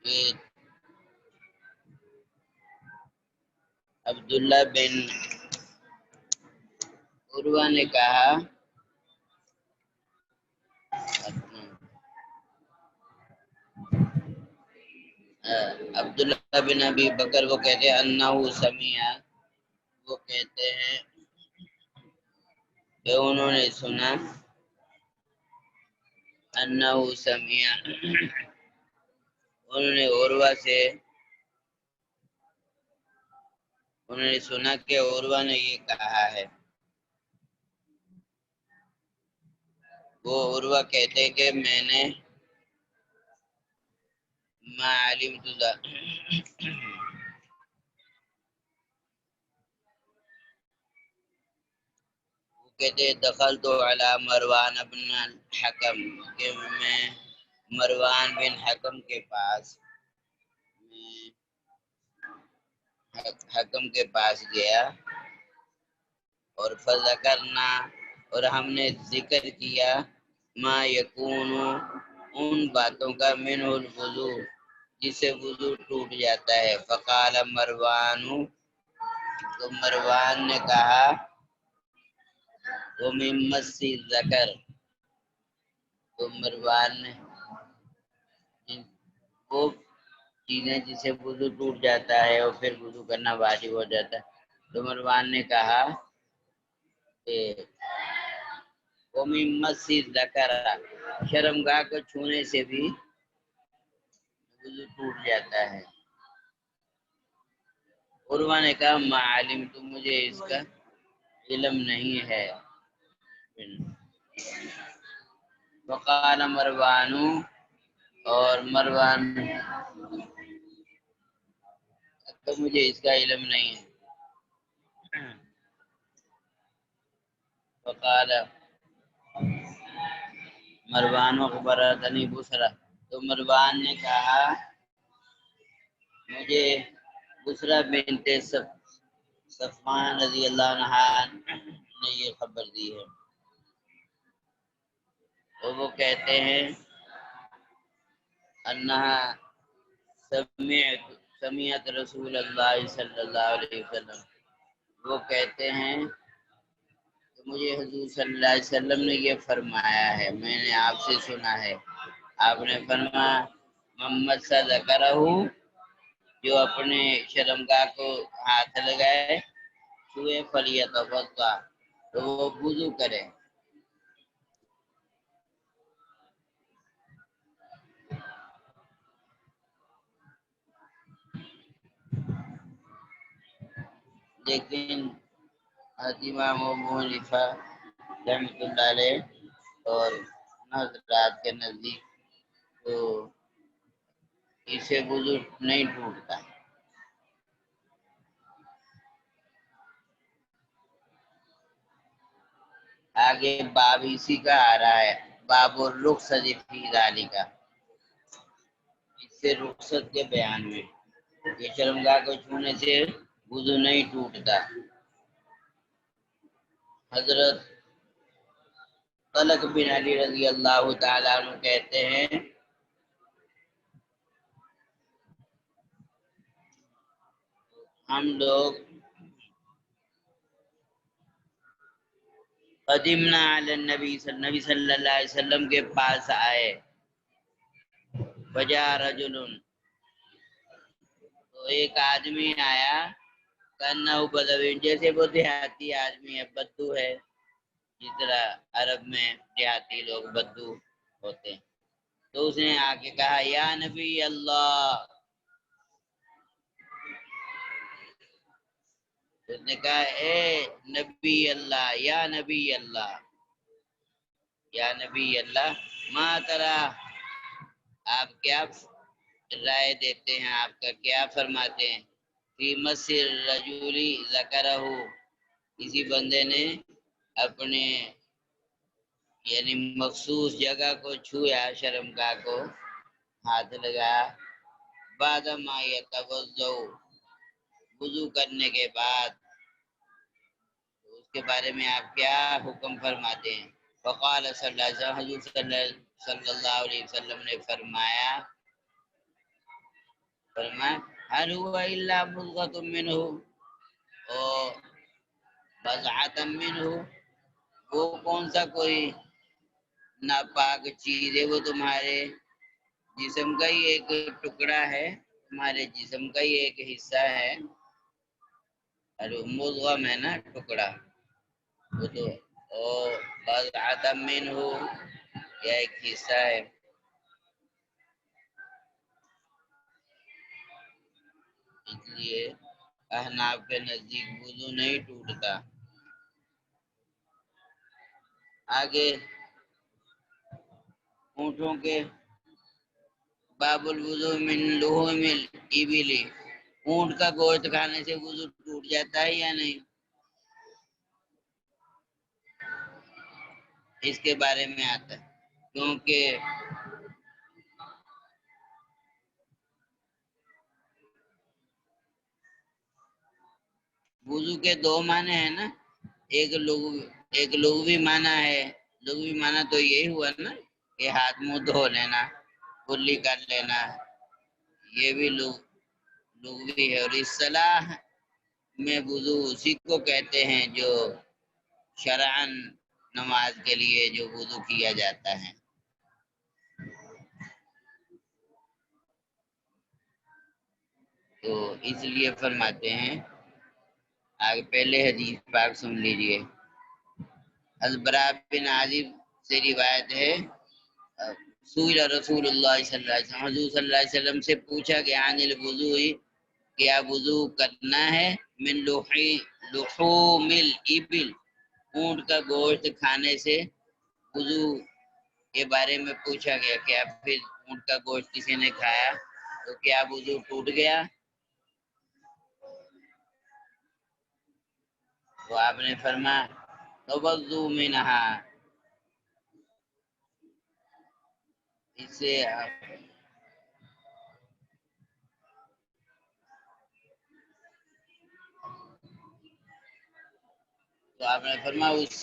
کہ عبداللہ بن عروہ نے کہا، عبداللہ بن ابی بکر وہ کہتے ہیں انہو سمیع، وہ کہتے ہیں کہ انہوں نے سنا، انہو سمیع، انہوں نے عروہ سے، انہوں نے سنا کہ عروہ نے یہ کہا ہے۔ وہ عروہ کہتے ہیں کہ میں نے ما علمت وہ کہتے ہیں دخلت علی مروان بن الحکم، کہ میں مروان بن حکم کے پاس، حکم کے پاس گیا، اور فذکرنا، اور ہم نے ذکر کیا، ما یکون، ان باتوں کا، منہ الوضو، جس سے وضو ٹوٹ جاتا ہے۔ فقال مروان، تو مروان نے کہا، ومن مس الذکر، تو مروان نے وہ چیزیں جس سے وضو ٹوٹ جاتا ہے اور پھر وضو کرنا واجب ہو جاتا ہے، تو مروان نے کہا کہ ومن مس الذکر، شرمگاہ کو چھونے سے بھی وضو ٹوٹ جاتا ہے۔ عروہ نے کہا ما علمت، مجھے اس کا علم نہیں ہے۔ وقال مروان، اور مروان، تو مجھے اس کا علم نہیں ہے۔ وقال مروان اخبرتنی بصرہ، تو مروان نے کہا مجھے بصرہ بنت صفوان رضی اللہ عنہا نے یہ خبر دی ہے، اور وہ کہتے ہیں انہا سمعت رسول اللہ صلی اللہ علیہ وسلم، وہ کہتے ہیں کہ مجھے حضور صلی اللہ علیہ وسلم نے یہ فرمایا ہے، میں نے آپ سے سنا ہے، آپ نے فرمایا محمد سے ذکرہ، جو اپنے شرمگاہ کو ہاتھ لگائے، چھوئے فلیتوضا، تو وہ وضو کرے۔ لیکن امام ابو حنیفہ رحمۃ اللہ علیہ اور حضرات کے نزدیک تو اسے وضو نہیں ٹوٹتا۔ آگے باب اسی کا آ رہا ہے، باب الرخصت فی ذالک، اس سے رخصت کے بیان میں، یہ شرمگاہ کو چھونے سے وضو نہیں ٹوٹتا۔ حضرت طلق بن علی رضی اللہ تعالیٰ عنہ کہتے ہیں ہم لوگ قدمنا علی النبی صلی اللہ علیہ وسلم کے پاس آئے، وجاء رجل، تو ایک آدمی آیا، کأنہ بدوی، جیسے وہ دیہاتی آدمی ہے، بدو ہے، جس طرح عرب میں دیہاتی لوگ بدو ہوتے ہیں۔ تو اس نے آ کے کہا یا نبی اللہ، اس نے کہا اے نبی اللہ، یا نبی اللہ، یا نبی اللہ، ما ترا، آپ کیا رائے دیتے ہیں، آپ کا کیا فرماتے ہیں، فی مس الرجل ذکرہ، کسی بندے نے اپنے یعنی مخصوص جگہ کو چھویا، شرمگاہ کو ہاتھ لگایا، بعد ما یتوضؤ، وضو کرنے کے بعد، تو اس کے بارے میں آپ کیا حکم فرماتے ہیں؟ فقال صلی اللہ علیہ وسلم، حضور صلی اللہ علیہ صلی اللہ علیہ وسلم نے فرمایا ہر ہوا الا مضغۃ منہ او بضعۃ منہ، وہ کون سا کوئی ناپاک چیز ہے، وہ تمہارے جسم کا ہی ایک ٹکڑا ہے، تمہارے جسم کا ہی ایک حصہ ہے۔ اور مضغہ میں نا ٹکڑا، وہ تو او بضعۃ منہ یا ایک حصہ ہے۔ اس لیے احناف کے نزدیک وضو نہیں ٹوٹتا۔ آگے اونٹوں کے باب الوضو من لحوم الابل، اونٹ کا گوشت کھانے سے وضو ٹوٹ جاتا ہے یا نہیں؟ اس کے بارے میں آتا ہے، کیونکہ وضو کے دو معنی ہیں نا، ایک لغوی معنی ہے۔ لغوی معنی تو یہی ہوا نا کہ ہاتھ منہ دھو لینا، کلی کر لینا، یہ بھی لغوی ہے۔ اور اصطلاح میں وضو اسی کو کہتے ہیں جو شرعاً نماز کے لیے جو وضو کیا جاتا ہے۔ تو اس لیے فرماتے ہیں، آگے پہلے حدیث پاک سن لیجئے۔ البراء بن عازب سے روایت ہے، سئل رسول اللہ صلی اللہ علیہ وسلم، حضور صلی اللہ علیہ وسلم سے پوچھا کہ عن الوضوء، کیا وضو کرنا ہے، من لحوم الابل، اونٹ کا گوشت کھانے سے وضو کے بارے میں پوچھا گیا، کیا پھر اونٹ کا گوشت کسی نے کھایا تو کیا وضو ٹوٹ گیا؟ تو آپ نے فرمایا توضؤ منہا، اس سے تو آپ نے فرمایا اس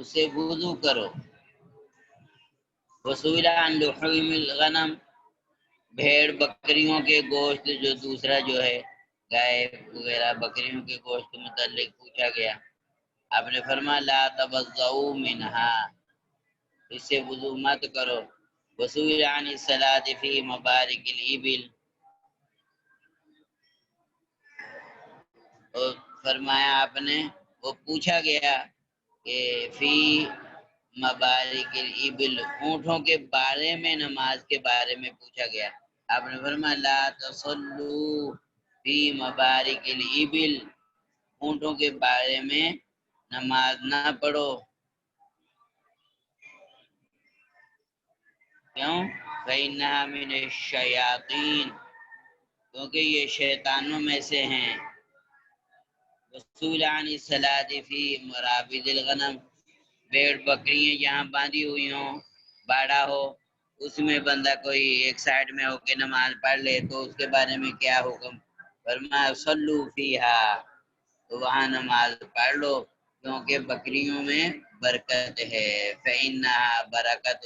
سے وضو کرو۔ وسئل عن لحوم الغنم، بھیڑ بکریوں کے گوشت جو دوسرا جو ہے گائے وغیرہ بکریوں کے گوشت کے متعلق پوچھا گیا، آپ نے فرمایا لا تبضؤ منہا، اس سے وضو مت کرو۔ وسئل عن الصلاۃ فی مبارک الابل، اور فرمایا آپ نے، وہ پوچھا گیا کہ فی مبارک الابل، اونٹوں کے بارے میں نماز کے بارے میں پوچھا گیا، آپ نے فرمایا لا تصلوا فی مبارک الابل، اونٹوں کے بارے میں نماز نہ پڑھو۔ کیوں؟ فإنها من الشیاطین، کیونکہ یہ شیطانوں میں سے ہیں۔ وسئل عن الصلاۃ فی مرابض الغنم، بھیڑ بکریاں جہاں باندھی ہوئی ہوں، باڑا ہو، اس میں بندہ کوئی ایک سائڈ میں ہو کے نماز پڑھ لے تو اس کے بارے میں کیا حکم؟ فرمایا صلو فیہا، تو وہاں نماز پڑھ لو، کیونکہ بکریوں میں برکت ہے، فإنہا برکۃ،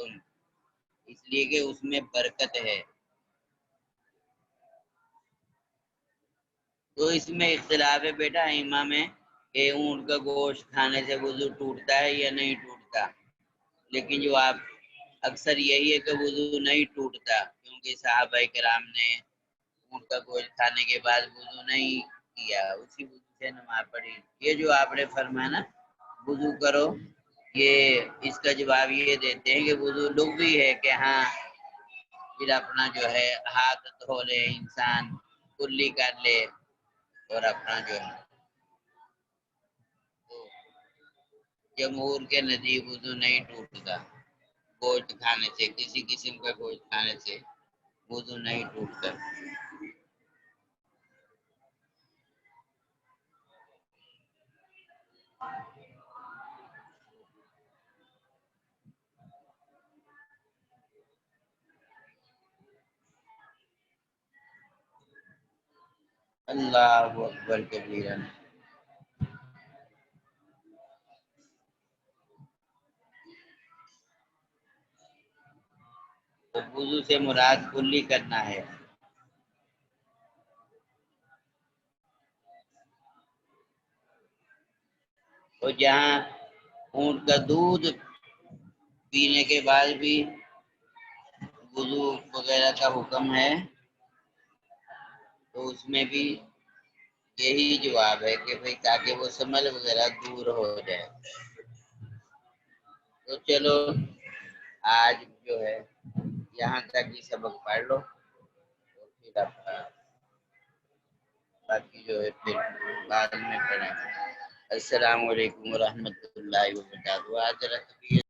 اس لیے کہ اس میں برکت ہے۔ تو اس میں اختلاف ہے بیٹا ائمہ میں کہ اونٹ کا گوشت کھانے سے وضو ٹوٹتا ہے یا نہیں ٹوٹتا، لیکن جو آپ اکثر یہی ہے کہ وضو نہیں ٹوٹتا، کیونکہ صحابہ کرام نے اونٹ کا گوشت کھانے کے بعد وضو نہیں کیا، اسی وضو سے نماز پڑھی۔ یہ جو آپ نے فرمایا نا وضو کرو، یہ اس کا جواب یہ دیتے ہیں کہ وضو لغوی ہے کہ ہاں پھر اپنا جو ہے ہاتھ دھو لے انسان، کلی کر لے اور اپنا جو ہے تو جمہور کے نزدیک وضو نہیں ٹوٹتا، گوشت کھانے سے، کسی قسم کا گوشت کھانے سے وضو نہیں ٹوٹتا۔ اللہ اکبر کبیرا۔ وضو سے مراد کلی کرنا ہے۔ تو جہاں اونٹ کا دودھ پینے کے بعد بھی وضو وغیرہ کا حکم ہے، تو اس میں بھی یہی جواب ہے کہ بھئی تاکہ وہ سمل وغیرہ دور ہو جائے۔ تو چلو آج جو ہے یہاں تک ہی سبق پڑھ لو، اور پھر باقی جو ہے پھر بعد میں پڑھیں۔ السلام علیکم ورحمۃ اللہ وبرکاتہ۔